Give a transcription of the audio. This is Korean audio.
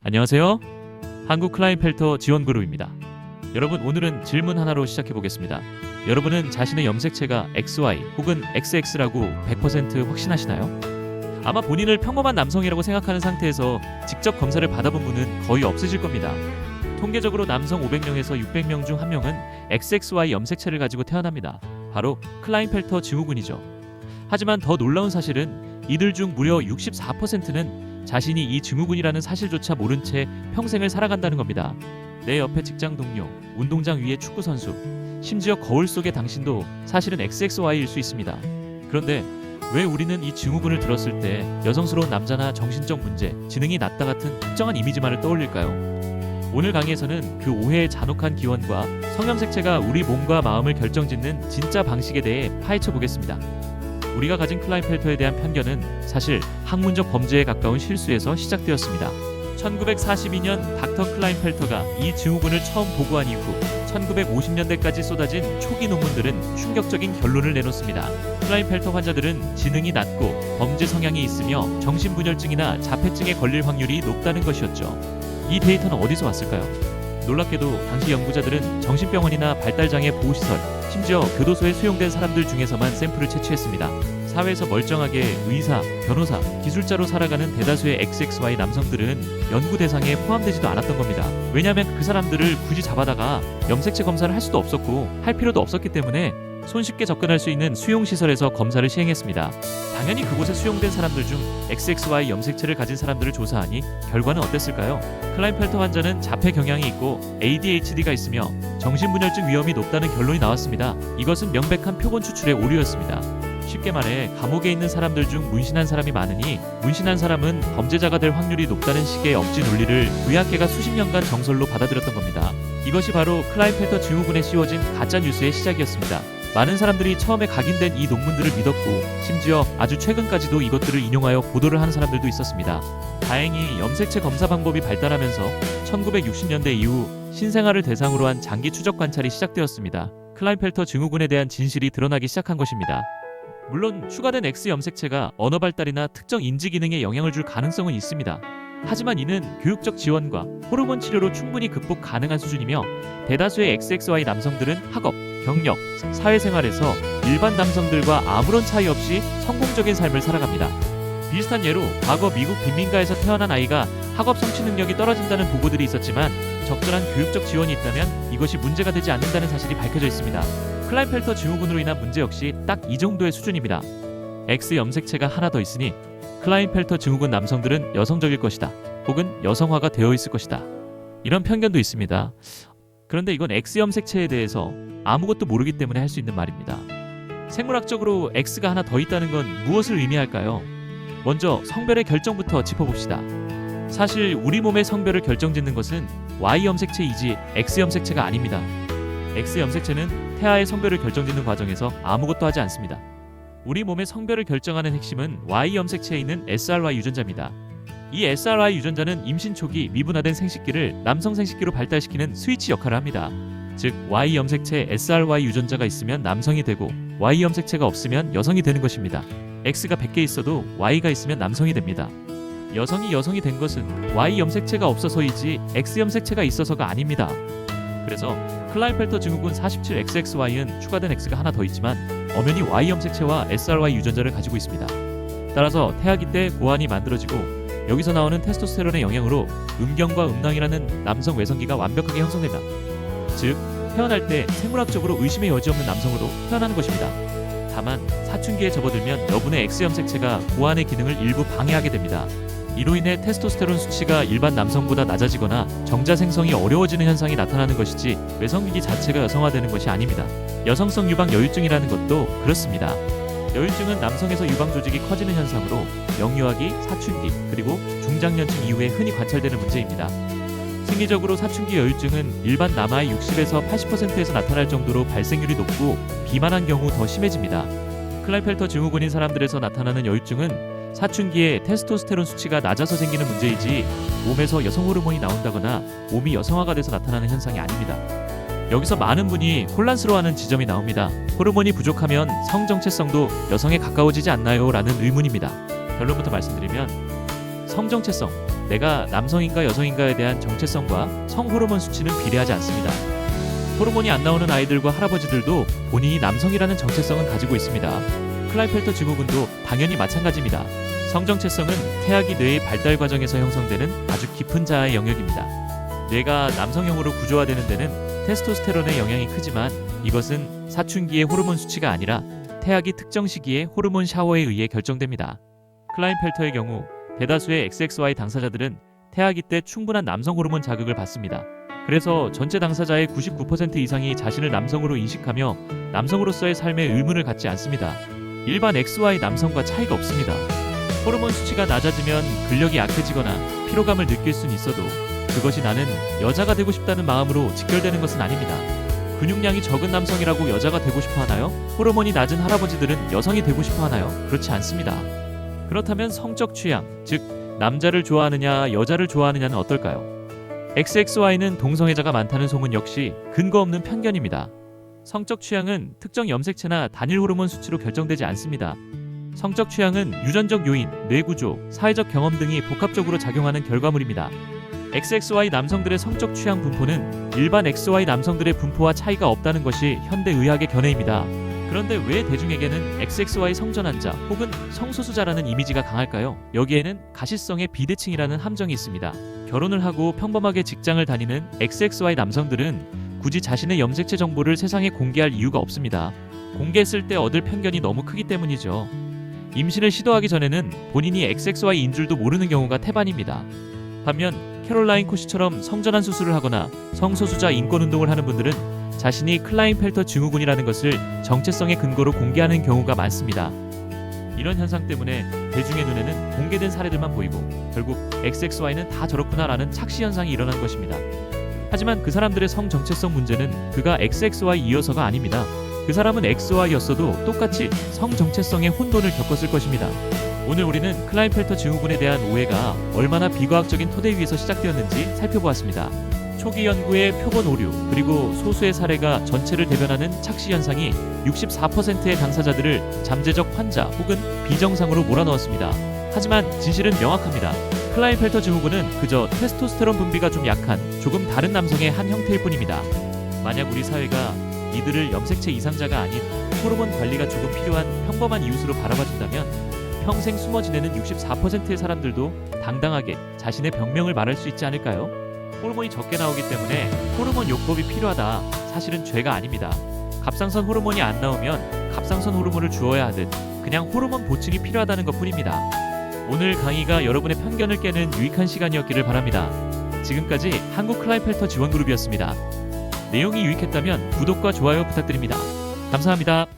안녕하세요. 한국 클라인펠터 지원그룹입니다. 여러분, 오늘은 질문 하나로 시작해 보겠습니다. 여러분은 자신의 염색체가 XY 혹은 XX라고 100% 확신하시나요? 아마 본인을 평범한 남성이라고 생각하는 상태에서 직접 검사를 받아본 분은 거의 없으실 겁니다. 통계적으로 남성 500명에서 600명 중 1명은 XXY 염색체를 가지고 태어납니다. 바로 클라인펠터 증후군이죠. 하지만 더 놀라운 사실은 이들 중 무려 64%는 자신이 이 증후군이라는 사실조차 모른 채 평생을 살아간다는 겁니다. 내 옆에 직장 동료, 운동장 위의 축구 선수, 심지어 거울 속의 당신도 사실은 XXY일 수 있습니다. 그런데 왜 우리는 이 증후군을 들었을 때 여성스러운 남자나 정신적 문제, 지능이 낮다 같은 특정한 이미지만을 떠올릴까요? 오늘 강의에서는 그 오해의 잔혹한 기원과 성염색체가 우리 몸과 마음을 결정짓는 진짜 방식에 대해 파헤쳐 보겠습니다. 우리가 가진 클라인펠터에 대한 편견은 사실 학문적 범죄에 가까운 실수에서 시작되었습니다. 1942년 닥터 클라인펠터가 이 증후군을 처음 보고한 이후 1950년대까지 쏟아진 초기 논문들은 충격적인 결론을 내놓습니다. 클라인펠터 환자들은 지능이 낮고 범죄 성향이 있으며 정신분열증이나 자폐증에 걸릴 확률이 높다는 것이었죠. 이 데이터는 어디서 왔을까요? 놀랍게도 당시 연구자들은 정신병원이나 발달장애 보호시설, 심지어 교도소에 수용된 사람들 중에서만 샘플을 채취했습니다. 사회에서 멀쩡하게 의사, 변호사, 기술자로 살아가는 대다수의 XXY 남성들은 연구 대상에 포함되지도 않았던 겁니다. 왜냐하면 그 사람들을 굳이 잡아다가 염색체 검사를 할 수도 없었고 할 필요도 없었기 때문에 손쉽게 접근할 수 있는 수용시설에서 검사를 시행했습니다. 당연히 그곳에 수용된 사람들 중 XXY 염색체를 가진 사람들을 조사하니 결과는 어땠을까요? 클라인펠터 환자는 자폐 경향이 있고 ADHD가 있으며 정신분열증 위험이 높다는 결론이 나왔습니다. 이것은 명백한 표본 추출의 오류였습니다. 쉽게 말해 감옥에 있는 사람들 중 문신한 사람이 많으니 문신한 사람은 범죄자가 될 확률이 높다는 식의 억지 논리를 의학계가 수십 년간 정설로 받아들였던 겁니다. 이것이 바로 클라인펠터 증후군에 씌워진 가짜 뉴스의 시작이었습니다. 많은 사람들이 처음에 각인된 이 논문들을 믿었고 심지어 아주 최근까지도 이것들을 인용하여 보도를 하는 사람들도 있었습니다. 다행히 염색체 검사 방법이 발달하면서 1960년대 이후 신생아를 대상으로 한 장기 추적 관찰이 시작되었습니다. 클라인펠터 증후군에 대한 진실이 드러나기 시작한 것입니다. 물론 추가된 X 염색체가 언어 발달이나 특정 인지 기능에 영향을 줄 가능성은 있습니다. 하지만 이는 교육적 지원과 호르몬 치료로 충분히 극복 가능한 수준이며 대다수의 XXY 남성들은 학업, 경력, 사회생활에서 일반 남성들과 아무런 차이 없이 성공적인 삶을 살아갑니다. 비슷한 예로 과거 미국 빈민가에서 태어난 아이가 학업 성취 능력이 떨어진다는 보고들이 있었지만 적절한 교육적 지원이 있다면 이것이 문제가 되지 않는다는 사실이 밝혀져 있습니다. 클라인펠터 증후군으로 인한 문제 역시 딱 이 정도의 수준입니다. X 염색체가 하나 더 있으니 클라인펠터 증후군 남성들은 여성적일 것이다. 혹은 여성화가 되어 있을 것이다. 이런 편견도 있습니다. 그런데 이건 X 염색체에 대해서 아무것도 모르기 때문에 할 수 있는 말입니다. 생물학적으로 X가 하나 더 있다는 건 무엇을 의미할까요? 먼저 성별의 결정부터 짚어봅시다. 사실 우리 몸의 성별을 결정짓는 것은 Y 염색체이지 X 염색체가 아닙니다. X 염색체는 태아의 성별을 결정짓는 과정에서 아무것도 하지 않습니다. 우리 몸의 성별을 결정하는 핵심은 Y 염색체에 있는 SRY 유전자입니다. 이 SRY 유전자는 임신 초기 미분화된 생식기를 남성 생식기로 발달시키는 스위치 역할을 합니다. 즉 Y 염색체 SRY 유전자가 있으면 남성이 되고 Y 염색체가 없으면 여성이 되는 것입니다. X가 100개 있어도 Y가 있으면 남성이 됩니다. 여성이 된 것은 Y 염색체가 없어서이지 X 염색체가 있어서가 아닙니다. 그래서 클라인펠터 증후군 47XXY는 추가된 X가 하나 더 있지만 엄연히 Y 염색체와 SRY 유전자를 가지고 있습니다. 따라서 태아기 때 고환이 만들어지고 여기서 나오는 테스토스테론의 영향으로 음경과 음낭이라는 남성 외성기가 완벽하게 형성됩니다. 즉 태어날 때 생물학적으로 의심의 여지 없는 남성으로 태어나는 것입니다. 다만 사춘기에 접어들면 여분의 X 염색체가 고환의 기능을 일부 방해하게 됩니다. 이로 인해 테스토스테론 수치가 일반 남성보다 낮아지거나 정자 생성이 어려워지는 현상이 나타나는 것이지 외성기기 자체가 여성화되는 것이 아닙니다. 여성성 유방 여유증이라는 것도 그렇습니다. 여유증은 남성에서 유방 조직이 커지는 현상으로 영유아기, 사춘기, 그리고 중장년층 이후에 흔히 관찰되는 문제입니다. 생리적으로 사춘기 여유증은 일반 남아의 60에서 80%에서 나타날 정도로 발생률이 높고 비만한 경우 더 심해집니다. 클라인펠터 증후군인 사람들에서 나타나는 여유증은 사춘기에 테스토스테론 수치가 낮아서 생기는 문제이지 몸에서 여성 호르몬이 나온다거나 몸이 여성화가 돼서 나타나는 현상이 아닙니다. 여기서 많은 분이 혼란스러워하는 지점이 나옵니다. 호르몬이 부족하면 성 정체성도 여성에 가까워지지 않나요? 라는 의문입니다. 결론부터 말씀드리면 성 정체성, 내가 남성인가 여성인가에 대한 정체성과 성호르몬 수치는 비례하지 않습니다. 호르몬이 안 나오는 아이들과 할아버지들도 본인이 남성이라는 정체성은 가지고 있습니다. 클라인펠터 증후군도 당연히 마찬가지입니다. 성정체성은 태아기 뇌의 발달 과정에서 형성되는 아주 깊은 자아의 영역입니다. 뇌가 남성형으로 구조화되는 데는 테스토스테론의 영향이 크지만 이것은 사춘기의 호르몬 수치가 아니라 태아기 특정 시기의 호르몬 샤워에 의해 결정됩니다. 클라인펠터의 경우 대다수의 XXY 당사자들은 태아기 때 충분한 남성 호르몬 자극을 받습니다. 그래서 전체 당사자의 99% 이상이 자신을 남성으로 인식하며 남성으로서의 삶에 의문을 갖지 않습니다. 일반 XY 남성과 차이가 없습니다. 호르몬 수치가 낮아지면 근력이 약해지거나 피로감을 느낄 수는 있어도 그것이 나는 여자가 되고 싶다는 마음으로 직결되는 것은 아닙니다. 근육량이 적은 남성이라고 여자가 되고 싶어 하나요? 호르몬이 낮은 할아버지들은 여성이 되고 싶어 하나요? 그렇지 않습니다. 그렇다면 성적 취향, 즉 남자를 좋아하느냐 여자를 좋아하느냐는 어떨까요? XXY는 동성애자가 많다는 소문 역시 근거 없는 편견입니다. 성적 취향은 특정 염색체나 단일 호르몬 수치로 결정되지 않습니다. 성적 취향은 유전적 요인, 뇌구조, 사회적 경험 등이 복합적으로 작용하는 결과물입니다. XXY 남성들의 성적 취향 분포는 일반 XY 남성들의 분포와 차이가 없다는 것이 현대의학의 견해입니다. 그런데 왜 대중에게는 XXY 성전환자 혹은 성소수자라는 이미지가 강할까요? 여기에는 가시성의 비대칭이라는 함정이 있습니다. 결혼을 하고 평범하게 직장을 다니는 XXY 남성들은 굳이 자신의 염색체 정보를 세상에 공개할 이유가 없습니다. 공개했을 때 얻을 편견이 너무 크기 때문이죠. 임신을 시도하기 전에는 본인이 XXY인 줄도 모르는 경우가 태반입니다. 반면 캐롤라인 코시처럼 성전환 수술을 하거나 성소수자 인권운동을 하는 분들은 자신이 클라인펠터 증후군이라는 것을 정체성의 근거로 공개하는 경우가 많습니다. 이런 현상 때문에 대중의 눈에는 공개된 사례들만 보이고 결국 XXY는 다 저렇구나라는 착시 현상이 일어난 것입니다. 하지만 그 사람들의 성 정체성 문제는 그가 XXY이어서가 아닙니다. 그 사람은 XY였어도 똑같이 성 정체성의 혼돈을 겪었을 것입니다. 오늘 우리는 클라인펠터 증후군에 대한 오해가 얼마나 비과학적인 토대 위에서 시작되었는지 살펴보았습니다. 초기 연구의 표본 오류 그리고 소수의 사례가 전체를 대변하는 착시 현상이 64%의 당사자들을 잠재적 환자 혹은 비정상으로 몰아넣었습니다. 하지만 진실은 명확합니다. 클라인펠터 증후군은 그저 테스토스테론 분비가 좀 약한 조금 다른 남성의 한 형태일 뿐입니다. 만약 우리 사회가 이들을 염색체 이상자가 아닌 호르몬 관리가 조금 필요한 평범한 이웃으로 바라봐준다면 평생 숨어 지내는 64%의 사람들도 당당하게 자신의 병명을 말할 수 있지 않을까요? 호르몬이 적게 나오기 때문에 호르몬 요법이 필요하다. 사실은 죄가 아닙니다. 갑상선 호르몬이 안 나오면 갑상선 호르몬을 주어야 하듯 그냥 호르몬 보충이 필요하다는 것뿐입니다. 오늘 강의가 여러분의 편견을 깨는 유익한 시간이었기를 바랍니다. 지금까지 한국 클라인펠터 지원그룹이었습니다. 내용이 유익했다면 구독과 좋아요 부탁드립니다. 감사합니다.